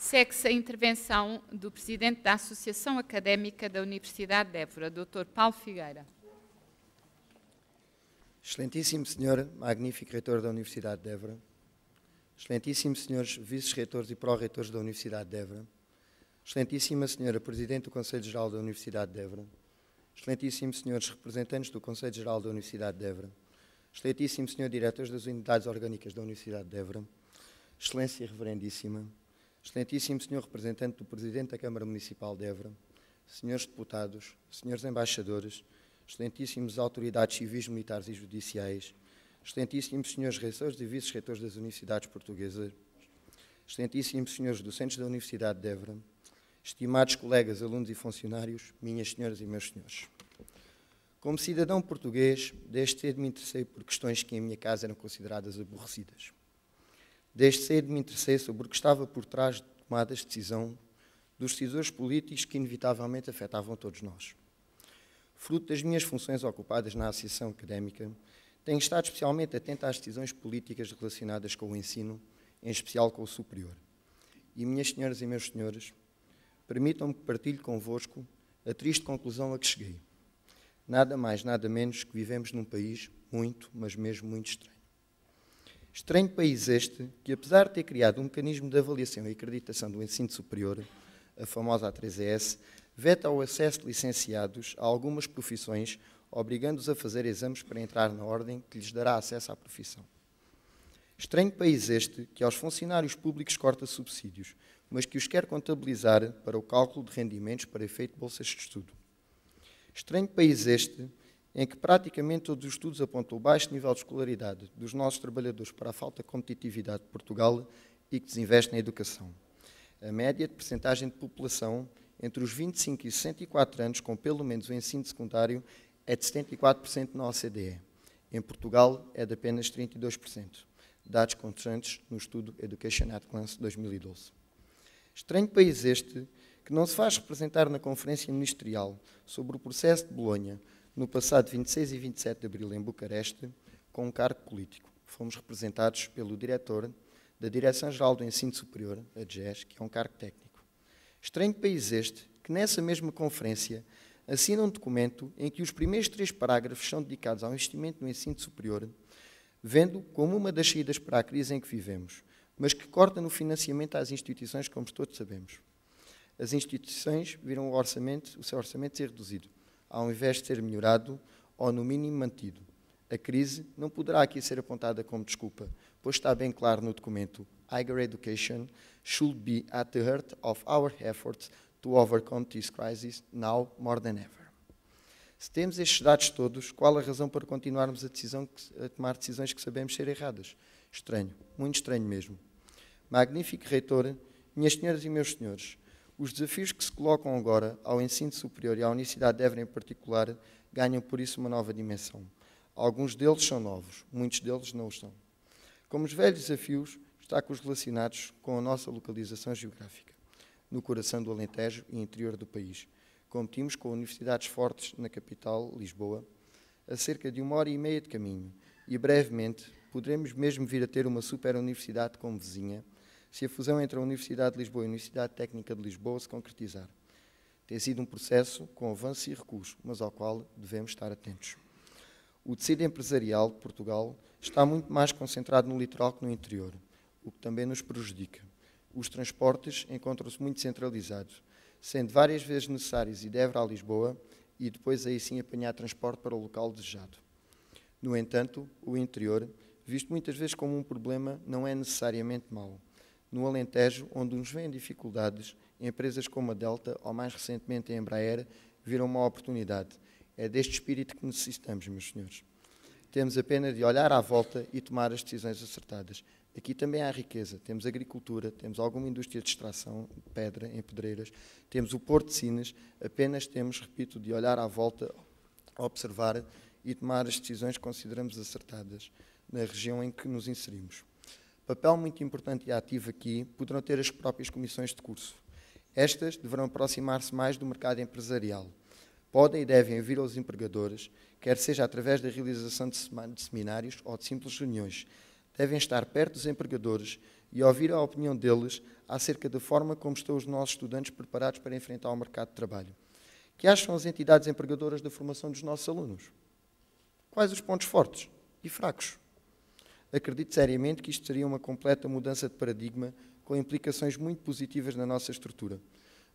Segue-se a intervenção do Presidente da Associação Académica da Universidade de Évora, Dr. Paulo Figueira. Excelentíssimo Senhor, magnífico Reitor da Universidade de Évora, Excelentíssimos Senhores Vice-Reitores e Pró-Reitores da Universidade de Évora, Excelentíssima Senhora Presidente do Conselho Geral da Universidade de Évora, Excelentíssimos Senhores Representantes do Conselho Geral da Universidade de Évora, Excelentíssimo Senhor Diretores das Unidades Orgânicas da Universidade de Évora, Excelência Reverendíssima, Excelentíssimo Senhor Representante do Presidente da Câmara Municipal de Évora, Senhores Deputados, Senhores Embaixadores, Excelentíssimos Autoridades Civis, Militares e Judiciais, Excelentíssimos Senhores Reitores e Vice-Reitores das Universidades Portuguesas, Excelentíssimos Senhores Docentes da Universidade de Évora, estimados colegas, alunos e funcionários, minhas senhoras e meus senhores. Como cidadão português, desde cedo me interessei por questões que em minha casa eram consideradas aborrecidas. Desde cedo me interessei sobre o que estava por trás de tomadas de decisão dos decisores políticos que inevitavelmente afetavam todos nós. Fruto das minhas funções ocupadas na Associação Académica, tenho estado especialmente atento às decisões políticas relacionadas com o ensino, em especial com o superior. E, minhas senhoras e meus senhores, permitam-me que partilhe convosco a triste conclusão a que cheguei. Nada mais, nada menos que vivemos num país muito, mas mesmo muito estranho. Estranho país este que, apesar de ter criado um mecanismo de avaliação e acreditação do ensino superior, a famosa A3ES, veta o acesso de licenciados a algumas profissões, obrigando-os a fazer exames para entrar na ordem que lhes dará acesso à profissão. Estranho país este que aos funcionários públicos corta subsídios, mas que os quer contabilizar para o cálculo de rendimentos para efeito de bolsas de estudo. Estranho país este em que praticamente todos os estudos apontam o baixo nível de escolaridade dos nossos trabalhadores para a falta de competitividade de Portugal e que desinveste na educação. A média de percentagem de população entre os 25 e 64 anos com pelo menos o ensino secundário é de 74% na OCDE. Em Portugal é de apenas 32%. Dados constantes no estudo Education at Glance 2012. Estranho país este que não se faz representar na Conferência Ministerial sobre o processo de Bolonha no passado 26 e 27 de abril em Bucareste com um cargo político. Fomos representados pelo diretor da Direção-Geral do Ensino Superior, a DGES, que é um cargo técnico. Estranho país este que nessa mesma conferência assina um documento em que os primeiros 3 parágrafos são dedicados ao investimento no ensino superior, vendo como uma das saídas para a crise em que vivemos, mas que corta no financiamento às instituições, como todos sabemos. As instituições viram o seu orçamento ser reduzido, ao invés de ser melhorado ou, no mínimo, mantido. A crise não poderá aqui ser apontada como desculpa, pois está bem claro no documento Higher Education should be at the heart of our efforts to overcome this crisis now more than ever. Se temos estes dados todos, qual a razão para continuarmos a tomar decisões que sabemos ser erradas? Estranho, muito estranho mesmo. Magnífico Reitor, minhas senhoras e meus senhores, os desafios que se colocam agora ao ensino superior e à Universidade de Évora em particular ganham por isso uma nova dimensão. Alguns deles são novos, muitos deles não o são. Como os velhos desafios, está com os relacionados com a nossa localização geográfica, no coração do Alentejo e interior do país. Competimos com universidades fortes na capital, Lisboa, a cerca de 1h30 de caminho, e brevemente poderemos mesmo vir a ter uma super-universidade como vizinha, se a fusão entre a Universidade de Lisboa e a Universidade Técnica de Lisboa se concretizar. Tem sido um processo com avanço e recuo, mas ao qual devemos estar atentos. O tecido empresarial de Portugal está muito mais concentrado no litoral que no interior, o que também nos prejudica. Os transportes encontram-se muito centralizados, sendo várias vezes necessários ir de Évora a Lisboa e depois aí sim apanhar transporte para o local desejado. No entanto, o interior, visto muitas vezes como um problema, não é necessariamente mau. No Alentejo, onde nos vêm dificuldades, empresas como a Delta, ou mais recentemente a Embraer, viram uma oportunidade. É deste espírito que necessitamos, meus senhores. Temos apenas de olhar à volta e tomar as decisões acertadas. Aqui também há riqueza. Temos agricultura, temos alguma indústria de extração de pedra em pedreiras, temos o Porto de Sines, apenas temos, repito, de olhar à volta, observar e tomar as decisões que consideramos acertadas na região em que nos inserimos. Papel muito importante e ativo aqui poderão ter as próprias comissões de curso. Estas deverão aproximar-se mais do mercado empresarial. Podem e devem vir aos empregadores, quer seja através da realização de seminários ou de simples reuniões. Devem estar perto dos empregadores e ouvir a opinião deles acerca da forma como estão os nossos estudantes preparados para enfrentar o mercado de trabalho. Que acham as entidades empregadoras da formação dos nossos alunos? Quais os pontos fortes e fracos? Acredito seriamente que isto seria uma completa mudança de paradigma com implicações muito positivas na nossa estrutura.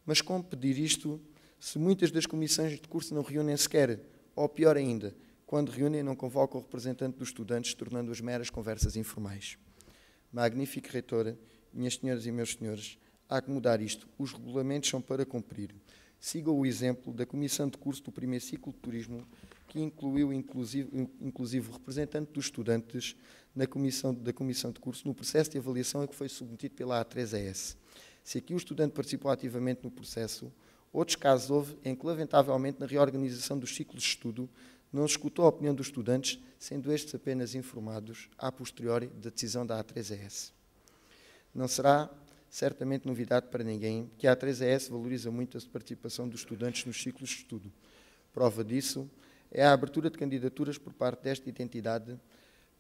Mas como pedir isto se muitas das comissões de curso não reúnem sequer, ou pior ainda, quando reúnem não convocam o representante dos estudantes, tornando-as meras conversas informais? Magnífico reitor, minhas senhoras e meus senhores, há que mudar isto. Os regulamentos são para cumprir. Sigam o exemplo da comissão de curso do primeiro ciclo de turismo, que incluiu inclusive o representante dos estudantes da comissão de curso no processo de avaliação a que foi submetido pela A3ES. Se aqui o estudante participou ativamente no processo, outros casos houve em que, lamentavelmente, na reorganização dos ciclos de estudo, não se escutou a opinião dos estudantes, sendo estes apenas informados, a posteriori, da decisão da A3ES. Não será certamente novidade para ninguém que a A3ES valoriza muito a participação dos estudantes nos ciclos de estudo. Prova disso é a abertura de candidaturas por parte desta entidade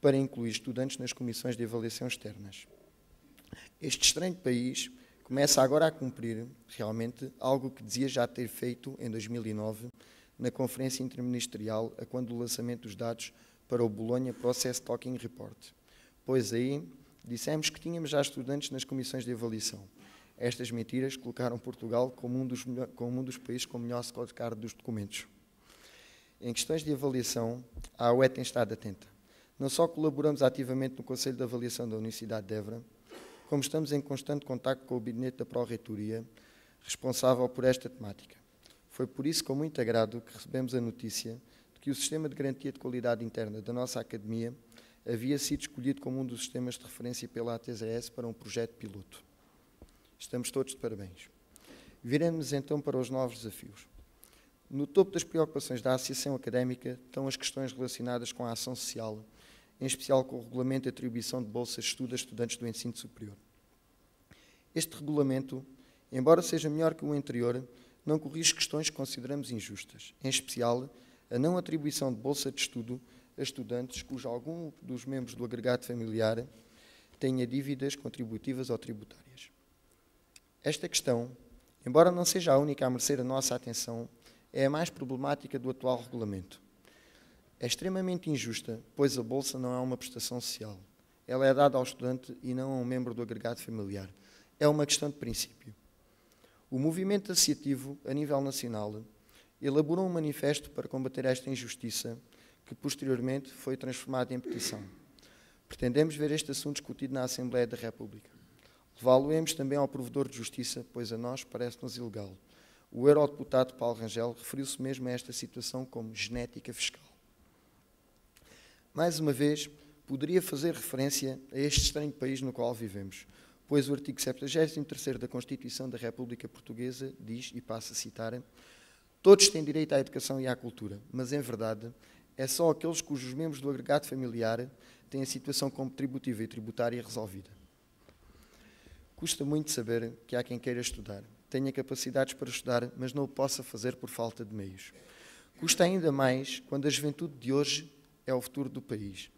para incluir estudantes nas comissões de avaliação externas. Este estranho país começa agora a cumprir, realmente, algo que dizia já ter feito em 2009, na Conferência Interministerial, a quando do lançamento dos dados para o Bologna Process Talking Report. Pois aí, dissemos que tínhamos já estudantes nas comissões de avaliação. Estas mentiras colocaram Portugal como um dos países com melhor scorecard dos documentos. Em questões de avaliação, a UE tem estado atenta. Não só colaboramos ativamente no Conselho de Avaliação da Universidade de Évora, como estamos em constante contacto com o gabinete da Pró-Reitoria, responsável por esta temática. Foi por isso, com muito agrado, que recebemos a notícia de que o Sistema de Garantia de Qualidade Interna da nossa Academia havia sido escolhido como um dos sistemas de referência pela A3ES para um projeto piloto. Estamos todos de parabéns. Viremos então para os novos desafios. No topo das preocupações da Associação Académica estão as questões relacionadas com a ação social, em especial com o regulamento de atribuição de bolsas de estudo a estudantes do ensino superior. Este regulamento, embora seja melhor que o anterior, não corrige questões que consideramos injustas, em especial a não atribuição de bolsa de estudo a estudantes cujo algum dos membros do agregado familiar tenha dívidas contributivas ou tributárias. Esta questão, embora não seja a única a merecer a nossa atenção, é a mais problemática do atual regulamento. É extremamente injusta, pois a bolsa não é uma prestação social. Ela é dada ao estudante e não a um membro do agregado familiar. É uma questão de princípio. O movimento associativo, a nível nacional, elaborou um manifesto para combater esta injustiça, que posteriormente foi transformado em petição. Pretendemos ver este assunto discutido na Assembleia da República. Levá-lo-emos também ao Provedor de Justiça, pois a nós parece-nos ilegal. O eurodeputado Paulo Rangel referiu-se mesmo a esta situação como genética fiscal. Mais uma vez, poderia fazer referência a este estranho país no qual vivemos, pois o artigo 73º da Constituição da República Portuguesa diz, e passo a citar, todos têm direito à educação e à cultura, mas, em verdade, é só aqueles cujos membros do agregado familiar têm a situação contributiva e tributária resolvida. Custa muito saber que há quem queira estudar, tenha capacidades para estudar, mas não o possa fazer por falta de meios. Custa ainda mais quando a juventude de hoje é o futuro do país.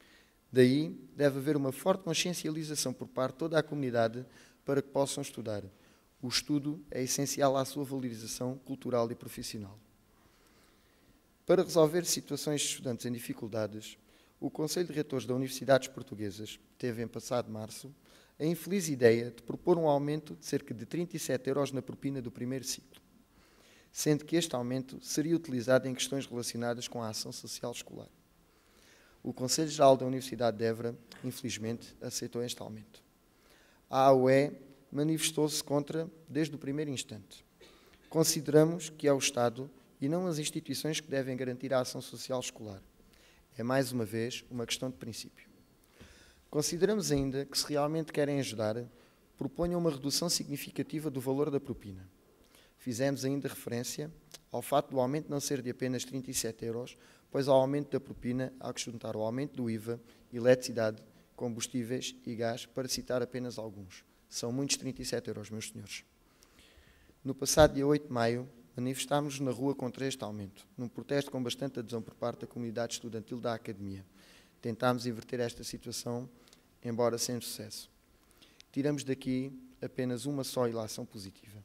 Daí deve haver uma forte consciencialização por parte de toda a comunidade para que possam estudar. O estudo é essencial à sua valorização cultural e profissional. Para resolver situações de estudantes em dificuldades, o Conselho de Reitores das Universidades Portuguesas teve, em passado março, a infeliz ideia de propor um aumento de cerca de 37 € na propina do primeiro ciclo, sendo que este aumento seria utilizado em questões relacionadas com a ação social escolar. O Conselho Geral da Universidade de Évora, infelizmente, aceitou este aumento. A AUE manifestou-se contra desde o primeiro instante. Consideramos que é o Estado e não as instituições que devem garantir a ação social escolar. É, mais uma vez, uma questão de princípio. Consideramos ainda que, se realmente querem ajudar, proponham uma redução significativa do valor da propina. Fizemos ainda referência ao fato do aumento não ser de apenas 37 €, pois ao aumento da propina há que juntar o aumento do IVA, eletricidade, combustíveis e gás, para citar apenas alguns. São muitos 37 €, meus senhores. No passado dia 8 de maio, manifestámos-nos na rua contra este aumento, num protesto com bastante adesão por parte da comunidade estudantil da Academia. Tentámos inverter esta situação, embora sem sucesso. tiramos daqui apenas uma só ilação positiva: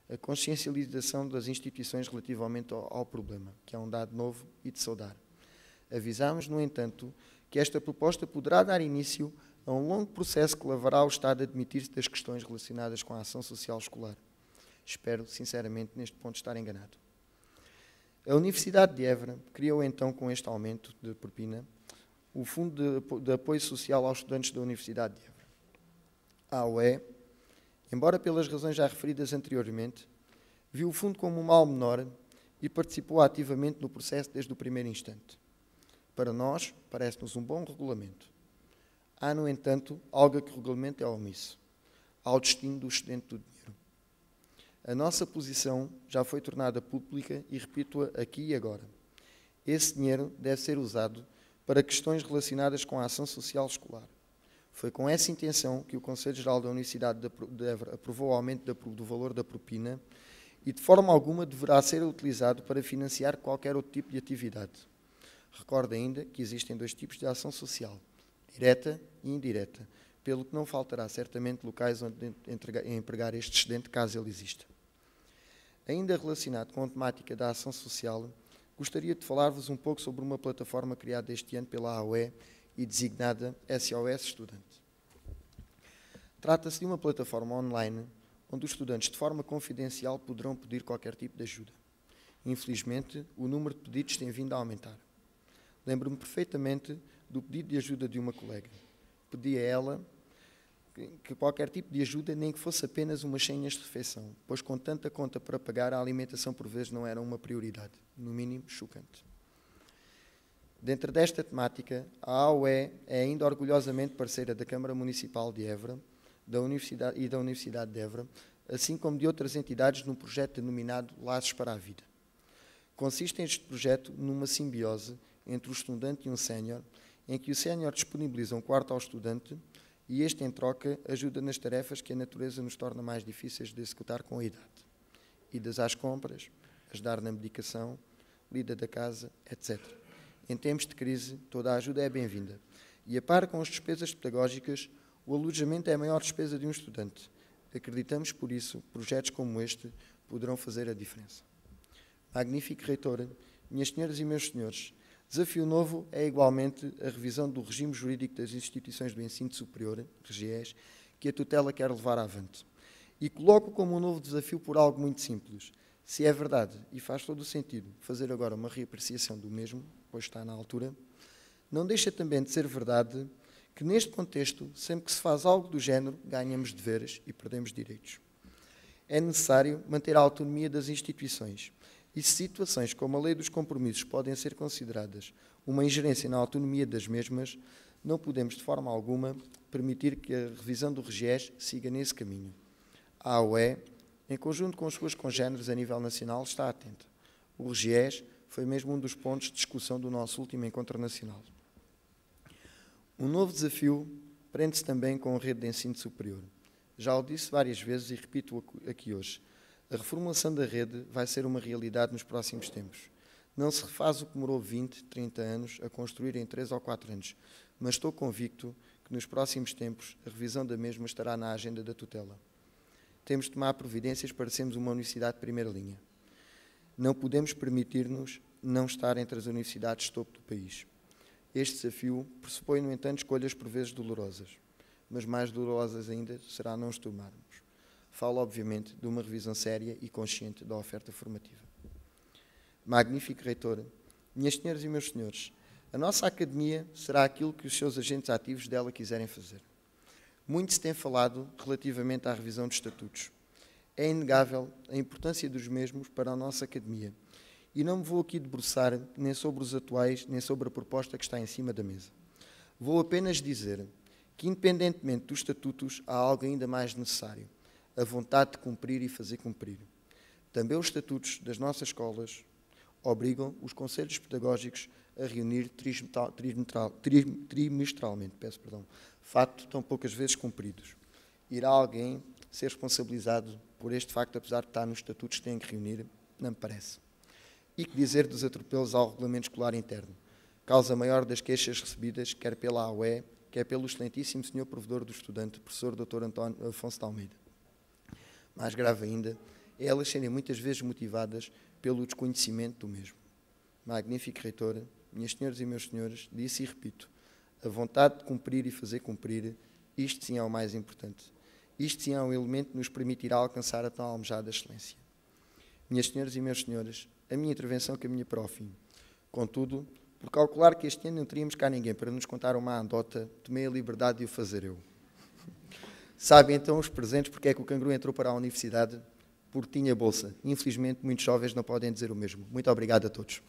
a consciencialização das instituições relativamente ao problema, que é um dado novo e de saudar. Avisamos, no entanto, que esta proposta poderá dar início a um longo processo que levará o Estado a admitir-se das questões relacionadas com a ação social escolar. Espero, sinceramente, neste ponto estar enganado. A Universidade de Évora criou então, com este aumento de propina, o Fundo de Apoio Social aos Estudantes da Universidade de Évora. A AOE, embora pelas razões já referidas anteriormente, viu o fundo como um mal menor e participou ativamente no processo desde o primeiro instante. Para nós, parece-nos um bom regulamento. Há, no entanto, algo a que o regulamento é omisso: ao destino do excedente do dinheiro. A nossa posição já foi tornada pública e repito-a aqui e agora. Esse dinheiro deve ser usado para questões relacionadas com a ação social escolar. Foi com essa intenção que o Conselho Geral da Universidade de Évora aprovou o aumento do valor da propina e de forma alguma deverá ser utilizado para financiar qualquer outro tipo de atividade. Recordo ainda que existem dois tipos de ação social: direta e indireta, pelo que não faltará certamente locais onde empregar este excedente, caso ele exista. Ainda relacionado com a temática da ação social, gostaria de falar-vos um pouco sobre uma plataforma criada este ano pela AOE e designada SOS Estudante. Trata-se de uma plataforma online onde os estudantes, de forma confidencial, poderão pedir qualquer tipo de ajuda. Infelizmente, o número de pedidos tem vindo a aumentar. Lembro-me perfeitamente do pedido de ajuda de uma colega. Pedi a ela que qualquer tipo de ajuda, nem que fosse apenas umas senhas de refeição, pois com tanta conta para pagar, a alimentação por vezes não era uma prioridade, no mínimo chocante. Dentro desta temática, a AOE é ainda orgulhosamente parceira da Câmara Municipal de Évora da Universidade de Évora, assim como de outras entidades num projeto denominado Laços para a Vida. Consiste este projeto numa simbiose entre o estudante e um sénior, em que o sénior disponibiliza um quarto ao estudante e este, em troca, ajuda nas tarefas que a natureza nos torna mais difíceis de executar com a idade. Idas às compras, ajudar na medicação, lida da casa, etc. Em tempos de crise, toda a ajuda é bem-vinda. E a par com as despesas pedagógicas, o alojamento é a maior despesa de um estudante. Acreditamos, por isso, projetos como este poderão fazer a diferença. Magnífico Reitor, minhas senhoras e meus senhores, desafio novo é igualmente a revisão do regime jurídico das instituições do ensino superior, RGEs, que a tutela quer levar avante. E coloco como um novo desafio por algo muito simples. Se é verdade, e faz todo o sentido, fazer agora uma reapreciação do mesmo, pois está na altura, não deixa também de ser verdade que neste contexto, sempre que se faz algo do género, ganhamos deveres e perdemos direitos. É necessário manter a autonomia das instituições. E se situações como a lei dos compromissos podem ser consideradas uma ingerência na autonomia das mesmas, não podemos de forma alguma permitir que a revisão do RGES siga nesse caminho. A AOE, em conjunto com os seus congéneres a nível nacional, está atenta. O RGES foi mesmo um dos pontos de discussão do nosso último encontro nacional. Um novo desafio prende-se também com a rede de ensino superior. Já o disse várias vezes e repito aqui hoje. A reformulação da rede vai ser uma realidade nos próximos tempos. Não se refaz o que demorou 20, 30 anos a construir em 3 ou 4 anos, mas estou convicto que nos próximos tempos a revisão da mesma estará na agenda da tutela. Temos de tomar providências para sermos uma universidade de primeira linha. Não podemos permitir-nos não estar entre as universidades de topo do país. Este desafio pressupõe, no entanto, escolhas por vezes dolorosas, mas mais dolorosas ainda será não os tomarmos. Falo, obviamente, de uma revisão séria e consciente da oferta formativa. Magnífico Reitor, minhas senhoras e meus senhores, a nossa academia será aquilo que os seus agentes ativos dela quiserem fazer. Muito se tem falado relativamente à revisão dos estatutos. É inegável a importância dos mesmos para a nossa academia. E não me vou aqui debruçar nem sobre os atuais, nem sobre a proposta que está em cima da mesa. Vou apenas dizer que, independentemente dos estatutos, há algo ainda mais necessário: a vontade de cumprir e fazer cumprir. Também os estatutos das nossas escolas obrigam os conselhos pedagógicos a reunir trimestralmente, fato tão poucas vezes cumpridos. Irá alguém ser responsabilizado por este facto, apesar de estar nos estatutos que têm que reunir? Não me parece. E que dizer dos atropelos ao regulamento escolar interno? Causa maior das queixas recebidas, quer pela AOE, que é pelo excelentíssimo senhor provedor do estudante, professor Dr. António Afonso de Almeida. Mais grave ainda, é elas serem muitas vezes motivadas pelo desconhecimento do mesmo. Magnífico reitor, minhas senhoras e meus senhores, disse e repito, a vontade de cumprir e fazer cumprir, isto sim é o mais importante. Isto sim é um elemento que nos permitirá alcançar a tão almejada excelência. Minhas senhoras e meus senhores, a minha intervenção caminha para o fim. Contudo, por calcular que este ano não teríamos cá ninguém para nos contar uma anedota, tomei a liberdade de o fazer eu. Sabem então os presentes porque é que o canguru entrou para a universidade? Porque tinha bolsa. Infelizmente, muitos jovens não podem dizer o mesmo. Muito obrigado a todos.